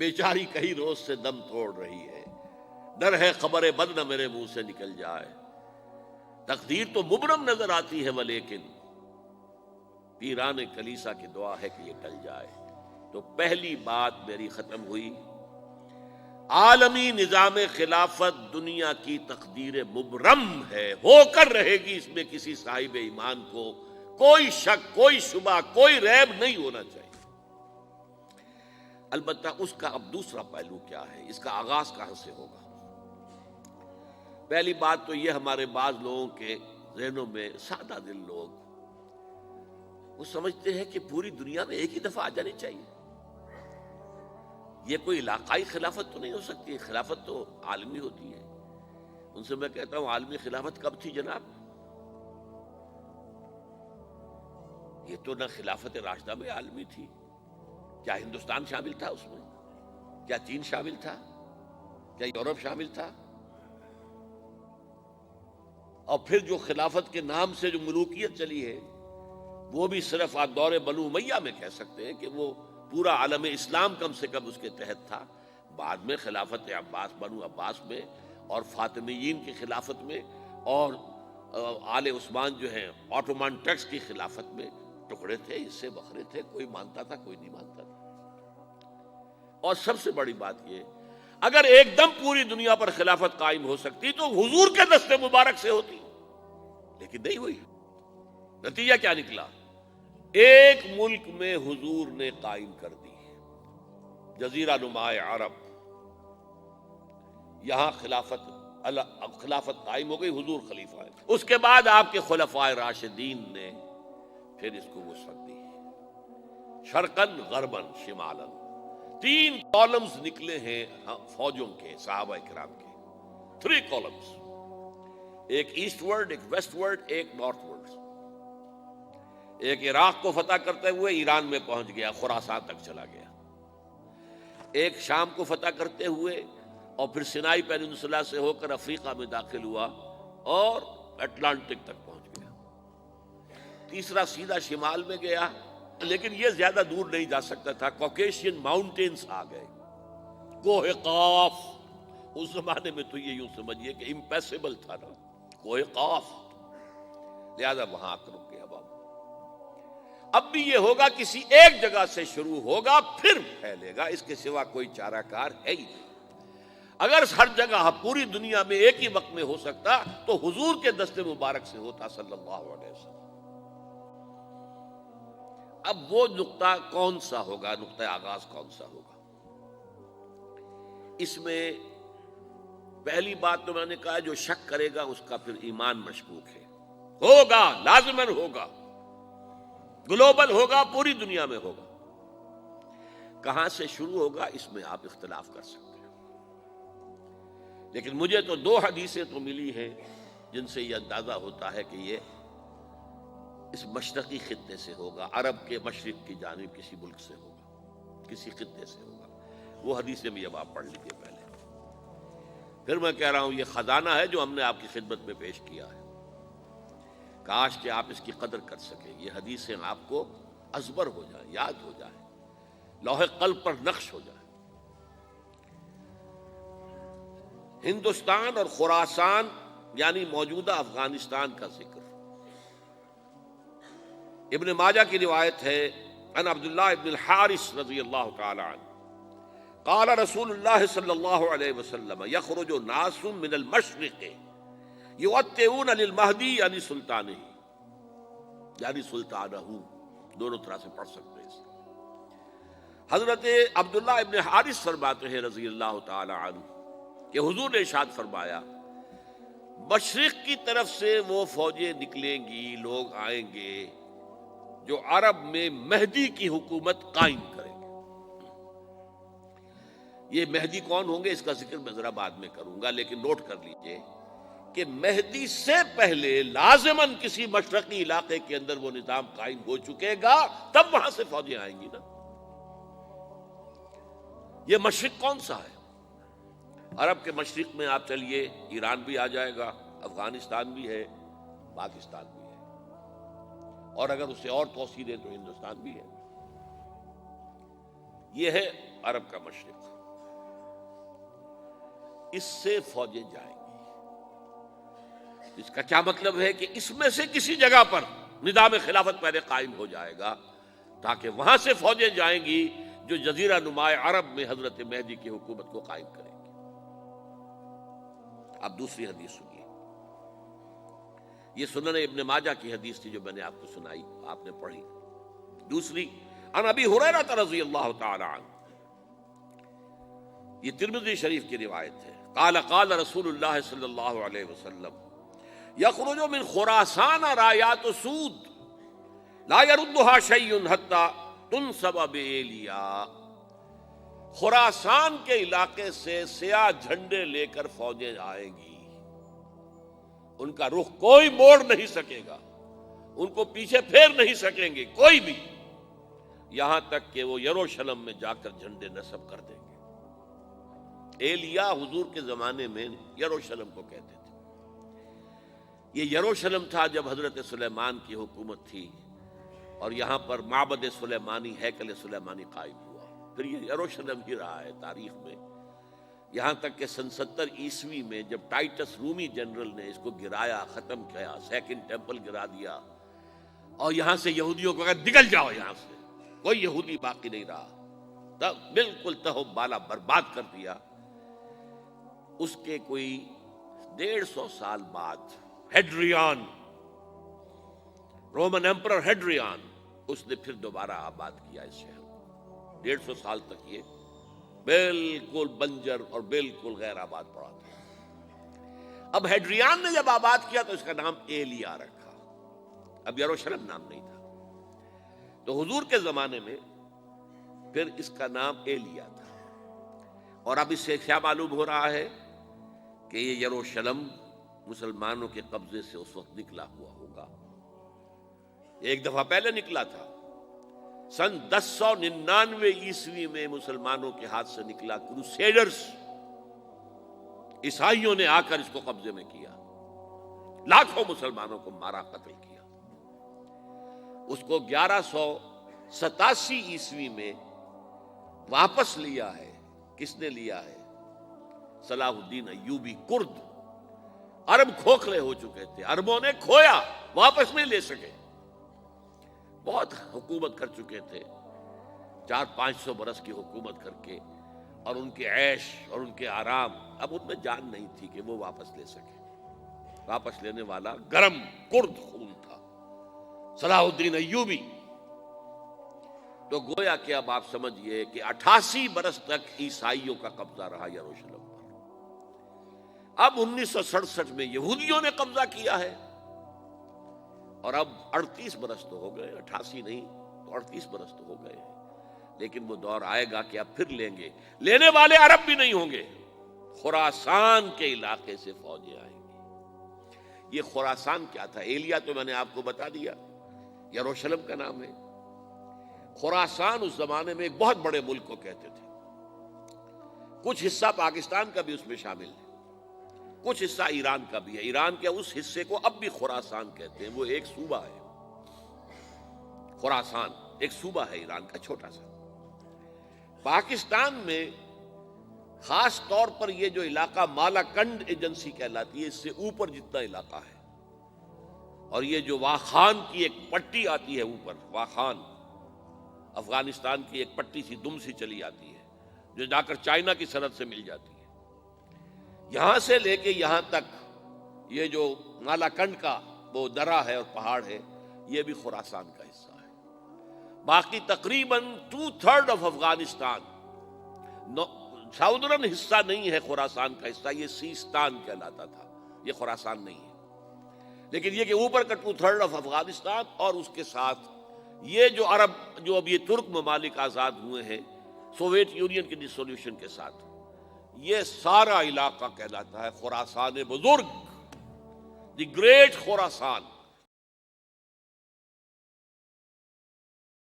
بیچاری کئی روز سے دم توڑ رہی ہے، ڈر ہے خبر بد نہ میرے منہ سے نکل جائے، تقدیر تو مبرم نظر آتی ہے ولیکن پیران کلیسا کی دعا ہے کہ یہ ٹل جائے۔ تو پہلی بات میری ختم ہوئی، عالمی نظام خلافت دنیا کی تقدیر مبرم ہے، ہو کر رہے گی، اس میں کسی صاحب ایمان کو کوئی شک، کوئی شبہ، کوئی ریب نہیں ہونا چاہیے۔ البتہ اس کا اب دوسرا پہلو کیا ہے، اس کا آغاز کہاں سے ہوگا؟ پہلی بات تو یہ، ہمارے بعض لوگوں کے ذہنوں میں، سادہ دل لوگ وہ سمجھتے ہیں کہ پوری دنیا میں ایک ہی دفعہ آ جانی چاہیے۔ یہ کوئی علاقائی خلافت تو نہیں ہو سکتی، خلافت تو عالمی ہوتی ہے۔ ان سے میں کہتا ہوں عالمی خلافت کب تھی جناب؟ یہ تو نہ خلافت راشدہ میں عالمی تھی، کیا ہندوستان شامل تھا اس میں؟ کیا چین شامل تھا؟ کیا یورپ شامل تھا؟ اور پھر جو خلافت کے نام سے جو ملوکیت چلی ہے وہ بھی صرف آپ دور بنو امیہ میں کہہ سکتے ہیں کہ وہ پورا عالم اسلام کم سے کم اس کے تحت تھا۔ بعد میں خلافت عباس، بنو عباس میں، اور فاطمیین کی خلافت میں، اور آل عثمان جو ہیں آٹومان ٹرکس کی خلافت میں ٹکڑے تھے، حصے بکھرے تھے، کوئی مانتا تھا کوئی نہیں مانتا تھا۔ اور سب سے بڑی بات یہ، اگر ایک دم پوری دنیا پر خلافت قائم ہو سکتی تو حضور کے دست مبارک سے ہوتی، لیکن نہیں ہوئی۔ نتیجہ کیا نکلا؟ ایک ملک میں حضور نے قائم کر دی، جزیرہ نما عرب، یہاں خلافت قائم ہو گئی، حضور خلیفہ ہے۔ اس کے بعد آپ کے خلفائے راشدین نے پھر اس کو وسعت دی، شرقاً غرباً شمالاً، 3 کالمز نکلے ہیں فوجوں کے، صحابہ کرام کے، 3 کالمز، ایک ایسٹ ورڈ، ایک ویسٹ ورڈ، ایک نارتھ ورڈ۔ ایک عراق کو فتح کرتے ہوئے ایران میں پہنچ گیا، خراسان تک چلا گیا، ایک شام کو فتح کرتے ہوئے اور پھر سینائی پیننسولا سے ہو کر افریقہ میں داخل ہوا اور اٹلانٹک تک پہنچ گیا، تیسرا سیدھا شمال میں گیا، لیکن یہ زیادہ دور نہیں جا سکتا تھا، کوکیشین ماؤنٹینز آ گئے، کوہ قاف، اس زمانے میں تو یہ یوں سمجھیے کہ امپیسیبل تھا نا، کوہ قاف، لہذا وہاں آ کر رک گیا۔ اب بھی یہ ہوگا، کسی ایک جگہ سے شروع ہوگا پھر پھیلے گا، اس کے سوا کوئی چارہ کار ہے ہی نہیں۔ اگر ہر جگہ پوری دنیا میں ایک ہی وقت میں ہو سکتا تو حضور کے دست مبارک سے ہوتا صلی اللہ علیہ وسلم۔ اب وہ نقطہ کون سا ہوگا، نقطہ آغاز کون سا ہوگا؟ اس میں پہلی بات تو میں نے کہا، جو شک کرے گا اس کا پھر ایمان مشکوک ہے، ہوگا، لازماً ہوگا، گلوبل ہوگا، پوری دنیا میں ہوگا۔ کہاں سے شروع ہوگا اس میں آپ اختلاف کر سکتے ہیں، لیکن مجھے تو 2 حدیثیں تو ملی ہیں جن سے یہ اندازہ ہوتا ہے کہ یہ اس مشرقی خطے سے ہوگا، عرب کے مشرق کی جانب کسی ملک سے ہوگا، کسی خطے سے ہوگا۔ وہ حدیثیں بھی اب آپ پڑھ لیجیے پہلے، پھر میں کہہ رہا ہوں یہ خزانہ ہے جو ہم نے آپ کی خدمت میں پیش کیا ہے، کاش کہ آپ اس کی قدر کر سکیں، یہ حدیثیں آپ کو ازبر ہو جائیں، یاد ہو جائیں، لوح قلب پر نقش ہو جائیں۔ ہندوستان اور خراسان یعنی موجودہ افغانستان کا ذکر ابن ماجہ کی روایت ہے، عن عبداللہ ابن الحارث رضی اللہ تعالی عنہ قال رسول اللہ صلی اللہ علیہ وسلم یخرج ناس من المشرق یوطئون للمہدی یعنی سلطانہ، یعنی سلطانہ، دونوں طرح سے پڑھ سکتے ہیں۔ حضرت عبداللہ ابن حارث فرماتے ہیں رضی اللہ تعالی عنہ کہ حضور نے ارشاد فرمایا، مشرق کی طرف سے وہ فوجیں نکلیں گی، لوگ آئیں گے جو عرب میں مہدی کی حکومت قائم کریں گے۔ یہ مہدی کون ہوں گے اس کا ذکر میں ذرا بعد میں کروں گا، لیکن نوٹ کر لیجئے کہ مہدی سے پہلے لازماً کسی مشرقی علاقے کے اندر وہ نظام قائم ہو چکے گا، تب وہاں سے فوجیں آئیں گی نا۔ یہ مشرق کون سا ہے؟ عرب کے مشرق میں آپ چلیے، ایران بھی آ جائے گا، افغانستان بھی ہے، پاکستان بھی ہے، اور اگر اسے اور توسیع دیں تو ہندوستان بھی ہے۔ یہ ہے عرب کا مشرق، اس سے فوجیں جائیں گی۔ اس کا کیا مطلب ہے کہ اس میں سے کسی جگہ پر نظام خلافت پہلے قائم ہو جائے گا، تاکہ وہاں سے فوجیں جائیں گی جو جزیرہ نما عرب میں حضرت مہدی کی حکومت کو قائم کریں گی۔ اب دوسری حدیث سنیے، یہ سنن ابن ماجہ کی حدیث تھی جو میں نے آپ کو سنائی، آپ نے پڑھی۔ دوسری، عن ابی ہریرہ رضی اللہ تعالی عنہ، یہ ترمذی شریف کی روایت ہے، قال قال رسول اللہ صلی اللہ علیہ وسلم یخرج من خراسان رایات سود لا يردها شیء حتی تنصب بایلیا، خراسان کے علاقے سے سیاہ جھنڈے لے کر فوجیں آئیں گی، ان کا رخ کوئی موڑ نہیں سکے گا، ان کو پیچھے پھیر نہیں سکیں گے کوئی بھی، یہاں تک کہ وہ یروشلم میں جا کر جھنڈے نصب کر دیں گے۔ ایلیا حضور کے زمانے میں یروشلم کو کہتے تھے۔ یہ یروشلم تھا جب حضرت سلیمان کی حکومت تھی، اور یہاں پر معبد سلیمانی، ہیکل سلیمانی قائم ہوا، پھر یہ یروشلم ہی رہا ہے تاریخ میں، یہاں تک کہ سن 70 عیسوی میں جب ٹائٹس رومی جنرل نے اس کو گرایا، ختم کیا، سیکنڈ ٹیمپل گرا دیا، اور یہاں سے یہودیوں کو کہا نکل جاؤ یہاں سے، کوئی یہودی باقی نہیں رہا، تب بالکل تہو بالا برباد کر دیا۔ اس کے کوئی 150 سال بعد ہیڈریان، رومن ایمپرر ہیڈریان، اس نے پھر دوبارہ آباد کیا اس شہر کو۔ 150 سال تک یہ بالکل بنجر اور بالکل غیر آباد پڑا تھا۔ اب ہیڈریان نے جب آباد کیا تو اس کا نام ایلیا رکھا، اب یروشلم نام نہیں تھا، تو حضور کے زمانے میں پھر اس کا نام ایلیا تھا۔ اور اب اس سے کیا معلوم ہو رہا ہے کہ یہ یروشلم مسلمانوں کے قبضے سے اس وقت نکلا ہوا ہوگا، ایک دفعہ پہلے نکلا تھا، سن 1099 عیسوی میں مسلمانوں کے ہاتھ سے نکلا، کروسیڈرز عیسائیوں نے آ کر اس کو قبضے میں کیا، لاکھوں مسلمانوں کو مارا، قتل کیا۔ اس کو 1187 عیسوی میں واپس لیا ہے، کس نے لیا ہے؟ صلاح الدین ایوبی کرد۔ عرب کھوکھلے ہو چکے تھے، عربوں نے کھویا، واپس نہیں لے سکے، بہت حکومت کر چکے تھے، 400-500 برس کی حکومت کر کے، اور ان کے عیش اور ان کے آرام، اب ان میں جان نہیں تھی کہ وہ واپس لے سکے۔ واپس لینے والا گرم کرد خون تھا، صلاح الدین ایوبی۔ تو گویا کہ اب آپ سمجھئے کہ 88 برس تک عیسائیوں کا قبضہ رہا یروشلم پر۔ اب 1967 میں یہودیوں نے قبضہ کیا ہے، اور اب 38 برس تو ہو گئے، 88 نہیں تو 38 برس تو ہو گئے ہیں، لیکن وہ دور آئے گا کہ اب پھر لیں گے، لینے والے عرب بھی نہیں ہوں گے، خراسان کے علاقے سے فوجیں آئیں گی۔ یہ خراسان کیا تھا؟ ایلیا تو میں نے آپ کو بتا دیا، یروشلم کا نام ہے۔ خراسان اس زمانے میں ایک بہت بڑے ملک کو کہتے تھے، کچھ حصہ پاکستان کا بھی اس میں شامل ہے، کچھ حصہ ایران کا بھی ہے، ایران کے اس حصے کو اب بھی خراسان کہتے ہیں، وہ ایک صوبہ ہے، خراسان ایک صوبہ ہے ایران کا چھوٹا سا۔ پاکستان میں خاص طور پر یہ جو علاقہ مالا کنڈ ایجنسی کہلاتی ہے، اس سے اوپر جتنا علاقہ ہے، اور یہ جو واخان کی ایک پٹی آتی ہے اوپر، واخان افغانستان کی ایک پٹی سی دم سی چلی آتی ہے جو جا کر چائنا کی سرحد سے مل جاتی ہے، یہاں سے لے کے یہاں تک یہ جو مالا کنڈ کا وہ درہ ہے اور پہاڑ ہے، یہ بھی خراسان کا حصہ ہے۔ باقی تقریباً 2/3 آف افغانستان ساؤدرن حصہ نہیں ہے خراسان کا حصہ، یہ سیستان کہلاتا تھا، یہ خراسان نہیں ہے، لیکن یہ کہ اوپر کا 2/3 آف افغانستان، اور اس کے ساتھ یہ جو عرب، جو اب یہ ترک ممالک آزاد ہوئے ہیں سوویت یونین کی ڈسولوشن کے ساتھ، یہ سارا علاقہ کہلاتا ہے خراسان بزرگ، دی گریٹ خراسان۔